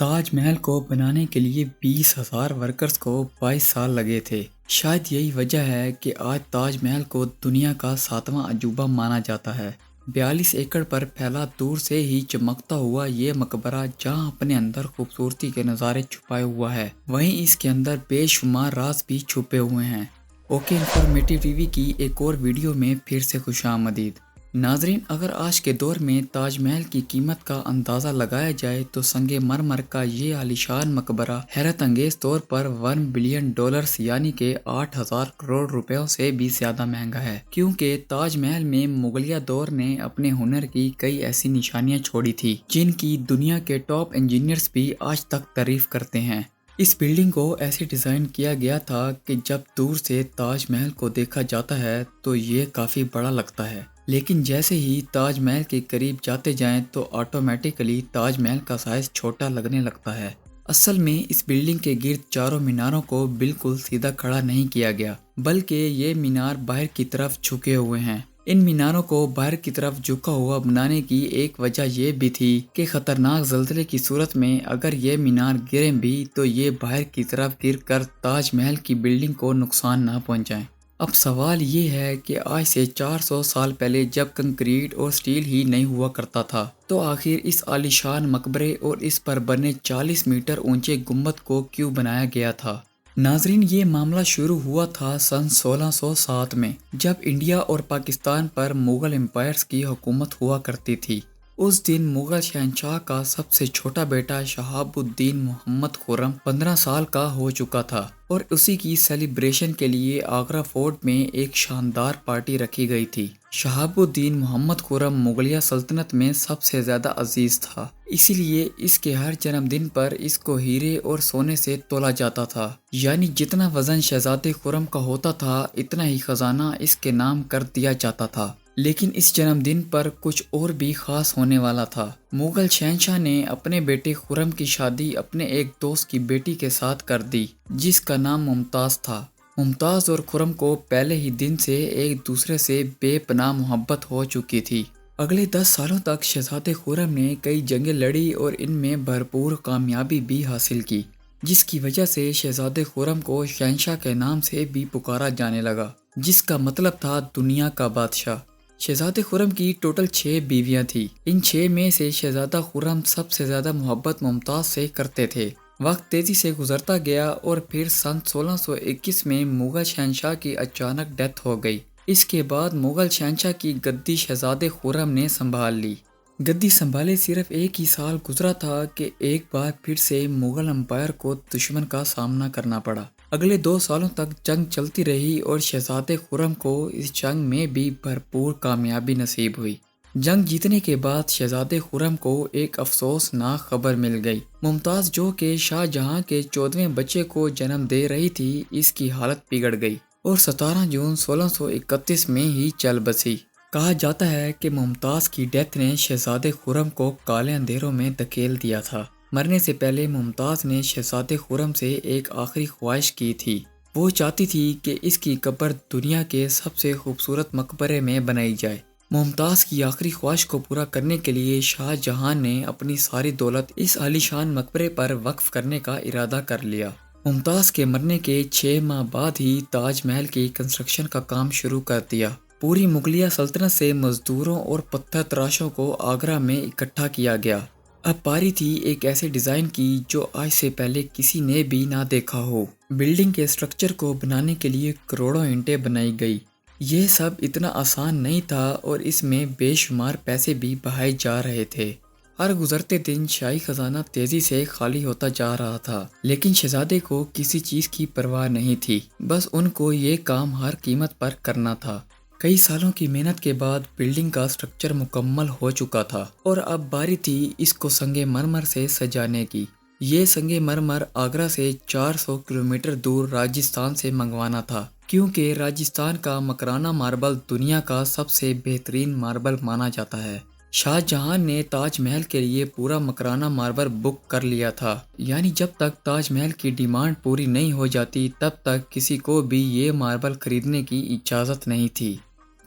تاج محل کو بنانے کے لیے 20,000 ورکرز کو 22 سال لگے تھے۔ شاید یہی وجہ ہے کہ آج تاج محل کو دنیا کا 7واں عجوبہ مانا جاتا ہے۔ 42 ایکڑ پر پھیلا دور سے ہی چمکتا ہوا یہ مقبرہ جہاں اپنے اندر خوبصورتی کے نظارے چھپائے ہوا ہے، وہیں اس کے اندر بے شمار راز بھی چھپے ہوئے ہیں۔ اوکے انفارمیٹو ٹی وی کی ایک اور ویڈیو میں پھر سے خوش آمدید۔ ناظرین، اگر آج کے دور میں تاج محل کی قیمت کا اندازہ لگایا جائے تو سنگ مرمر کا یہ عالیشان مقبرہ حیرت انگیز طور پر $1 بلین یعنی کہ 8,000 کروڑ روپیوں سے بھی زیادہ مہنگا ہے، کیونکہ تاج محل میں مغلیہ دور نے اپنے ہنر کی کئی ایسی نشانیاں چھوڑی تھی جن کی دنیا کے ٹاپ انجینئرز بھی آج تک تعریف کرتے ہیں۔ اس بلڈنگ کو ایسے ڈیزائن کیا گیا تھا کہ جب دور سے تاج محل کو دیکھا جاتا ہے تو یہ کافی بڑا لگتا ہے، لیکن جیسے ہی تاج محل کے قریب جاتے جائیں تو آٹومیٹکلی تاج محل کا سائز چھوٹا لگنے لگتا ہے۔ اصل میں اس بلڈنگ کے گرد چاروں میناروں کو بالکل سیدھا کھڑا نہیں کیا گیا، بلکہ یہ مینار باہر کی طرف جھکے ہوئے ہیں۔ ان میناروں کو باہر کی طرف جھکا ہوا بنانے کی ایک وجہ یہ بھی تھی کہ خطرناک زلزلے کی صورت میں اگر یہ مینار گریں بھی تو یہ باہر کی طرف گر کر تاج محل کی بلڈنگ کو نقصان نہ پہنچائیں۔ اب سوال یہ ہے کہ آج سے 400 سال پہلے جب کنکریٹ اور سٹیل ہی نہیں ہوا کرتا تھا تو آخر اس عالیشان مقبرے اور اس پر بنے 40 میٹر اونچے گنبد کو کیوں بنایا گیا تھا؟ ناظرین، یہ معاملہ شروع ہوا تھا سن 1607 میں، جب انڈیا اور پاکستان پر مغل امپائرز کی حکومت ہوا کرتی تھی۔ اس دن مغل شہنشاہ کا سب سے چھوٹا بیٹا شہاب الدین محمد خرم 15 سال کا ہو چکا تھا، اور اسی کی سیلیبریشن کے لیے آگرہ فورٹ میں ایک شاندار پارٹی رکھی گئی تھی۔ شہاب الدین محمد خرم مغلیہ سلطنت میں سب سے زیادہ عزیز تھا، اسی لیے اس کے ہر جنم دن پر اس کو ہیرے اور سونے سے تولا جاتا تھا، یعنی جتنا وزن شہزادے خرم کا ہوتا تھا اتنا ہی خزانہ اس کے نام کر دیا جاتا تھا۔ لیکن اس جنم دن پر کچھ اور بھی خاص ہونے والا تھا۔ مغل شہنشاہ نے اپنے بیٹے خرم کی شادی اپنے ایک دوست کی بیٹی کے ساتھ کر دی جس کا نام ممتاز تھا۔ ممتاز اور خرم کو پہلے ہی دن سے ایک دوسرے سے بے پناہ محبت ہو چکی تھی۔ اگلے 10 سالوں تک شہزادے خرم نے کئی جنگیں لڑی اور ان میں بھرپور کامیابی بھی حاصل کی، جس کی وجہ سے شہزادے خرم کو شہنشاہ کے نام سے بھی پکارا جانے لگا، جس کا مطلب تھا دنیا کا بادشاہ۔ شہزادے خرم کی ٹوٹل 6 بیویاں تھیں۔ ان 6 میں سے شہزادہ خرم سب سے زیادہ محبت ممتاز سے کرتے تھے۔ وقت تیزی سے گزرتا گیا اور پھر سن 1621 میں مغل شہنشاہ کی اچانک ڈیتھ ہو گئی۔ اس کے بعد مغل شہنشاہ کی گدی شہزادے خرم نے سنبھال لی۔ گدی سنبھالے صرف ایک ہی سال گزرا تھا کہ ایک بار پھر سے مغل امپائر کو دشمن کا سامنا کرنا پڑا۔ اگلے 2 سالوں تک جنگ چلتی رہی اور شہزادے خرم کو اس جنگ میں بھی بھرپور کامیابی نصیب ہوئی۔ جنگ جیتنے کے بعد شہزادے خرم کو ایک افسوسناک خبر مل گئی۔ ممتاز جو کہ شاہ جہاں کے 14ویں بچے کو جنم دے رہی تھی، اس کی حالت بگڑ گئی اور 17 جون 1631 میں ہی چل بسی۔ کہا جاتا ہے کہ ممتاز کی ڈیتھ نے شہزادے خرم کو کالے اندھیروں میں دھکیل دیا تھا۔ مرنے سے پہلے ممتاز نے شہزادے خرم سے ایک آخری خواہش کی تھی۔ وہ چاہتی تھی کہ اس کی قبر دنیا کے سب سے خوبصورت مقبرے میں بنائی جائے۔ ممتاز کی آخری خواہش کو پورا کرنے کے لیے شاہ جہاں نے اپنی ساری دولت اس عالیشان مقبرے پر وقف کرنے کا ارادہ کر لیا۔ ممتاز کے مرنے کے 6 ماہ بعد ہی تاج محل کی کنسٹرکشن کا کام شروع کر دیا۔ پوری مغلیہ سلطنت سے مزدوروں اور پتھر تراشوں کو آگرہ میں اکٹھا کیا گیا۔ اب باری تھی ایک ایسے ڈیزائن کی جو آج سے پہلے کسی نے بھی نہ دیکھا ہو۔ بلڈنگ کے سٹرکچر کو بنانے کے لیے کروڑوں اینٹیں بنائی گئی۔ یہ سب اتنا آسان نہیں تھا اور اس میں بے شمار پیسے بھی بہائے جا رہے تھے۔ ہر گزرتے دن شاہی خزانہ تیزی سے خالی ہوتا جا رہا تھا، لیکن شہزادے کو کسی چیز کی پرواہ نہیں تھی، بس ان کو یہ کام ہر قیمت پر کرنا تھا۔ کئی سالوں کی محنت کے بعد بلڈنگ کا سٹرکچر مکمل ہو چکا تھا اور اب باری تھی اس کو سنگ مرمر سے سجانے کی۔ یہ سنگ مرمر آگرہ سے 400 کلومیٹر دور راجستھان سے منگوانا تھا، کیونکہ راجستھان کا مکرانہ ماربل دنیا کا سب سے بہترین ماربل مانا جاتا ہے۔ شاہ جہاں نے تاج محل کے لیے پورا مکرانہ ماربل بک کر لیا تھا، یعنی جب تک تاج محل کی ڈیمانڈ پوری نہیں ہو جاتی تب تک کسی کو بھی یہ ماربل خریدنے کی اجازت نہیں تھی۔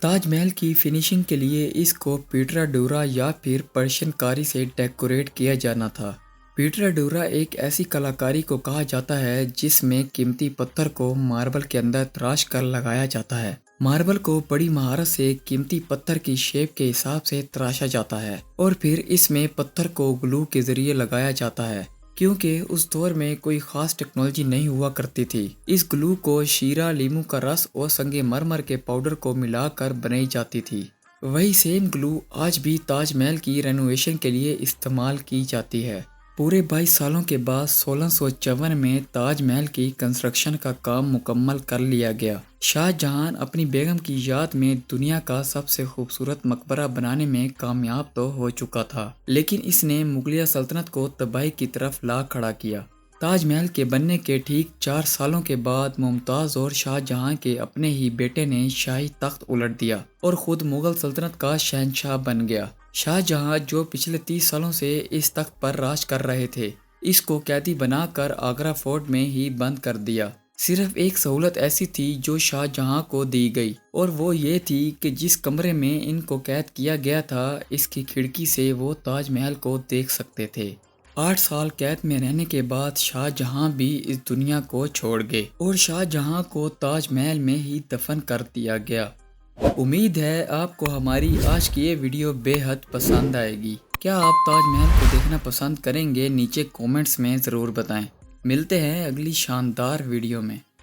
تاج محل کی فنیشنگ کے لیے اس کو پیٹرا ڈورا یا پھر پرشین کاری سے ڈیکوریٹ کیا جانا تھا۔ پیٹرا ڈورا ایک ایسی کلاکاری کو کہا جاتا ہے جس میں قیمتی پتھر کو ماربل کے اندر تراش کر لگایا جاتا ہے۔ ماربل کو بڑی مہارت سے قیمتی پتھر کی شیپ کے حساب سے تراشا جاتا ہے اور پھر اس میں پتھر کو گلو کے ذریعے لگایا جاتا ہے۔ کیونکہ اس دور میں کوئی خاص ٹیکنالوجی نہیں ہوا کرتی تھی، اس گلو کو شیرہ، لیموں کا رس اور سنگ مرمر کے پاؤڈر کو ملا کر بنائی جاتی تھی۔ وہی سیم گلو آج بھی تاج محل کی رینوویشن کے لیے استعمال کی جاتی ہے۔ پورے 22 سالوں کے بعد 1654 میں تاج محل کی کنسٹرکشن کا کام مکمل کر لیا گیا۔ شاہ جہاں اپنی بیگم کی یاد میں دنیا کا سب سے خوبصورت مقبرہ بنانے میں کامیاب تو ہو چکا تھا، لیکن اس نے مغلیہ سلطنت کو تباہی کی طرف لا کھڑا کیا۔ تاج محل کے بننے کے ٹھیک 4 سالوں کے بعد ممتاز اور شاہ جہاں کے اپنے ہی بیٹے نے شاہی تخت الٹ دیا اور خود مغل سلطنت کا شہنشاہ بن گیا۔ شاہ جہاں جو پچھلے 30 سالوں سے اس تخت پر راج کر رہے تھے، اس کو قیدی بنا کر آگرہ فورٹ میں ہی بند کر دیا۔ صرف ایک سہولت ایسی تھی جو شاہ جہاں کو دی گئی، اور وہ یہ تھی کہ جس کمرے میں ان کو قید کیا گیا تھا، اس کی کھڑکی سے وہ تاج محل کو دیکھ سکتے تھے۔ 8 سال قید میں رہنے کے بعد شاہ جہاں بھی اس دنیا کو چھوڑ گئے اور شاہ جہاں کو تاج محل میں ہی دفن کر دیا گیا۔ امید ہے آپ کو ہماری آج کی یہ ویڈیو بے حد پسند آئے گی۔ کیا آپ تاج محل کو دیکھنا پسند کریں گے؟ نیچے کومنٹس میں ضرور بتائیں۔ ملتے ہیں اگلی شاندار ویڈیو میں۔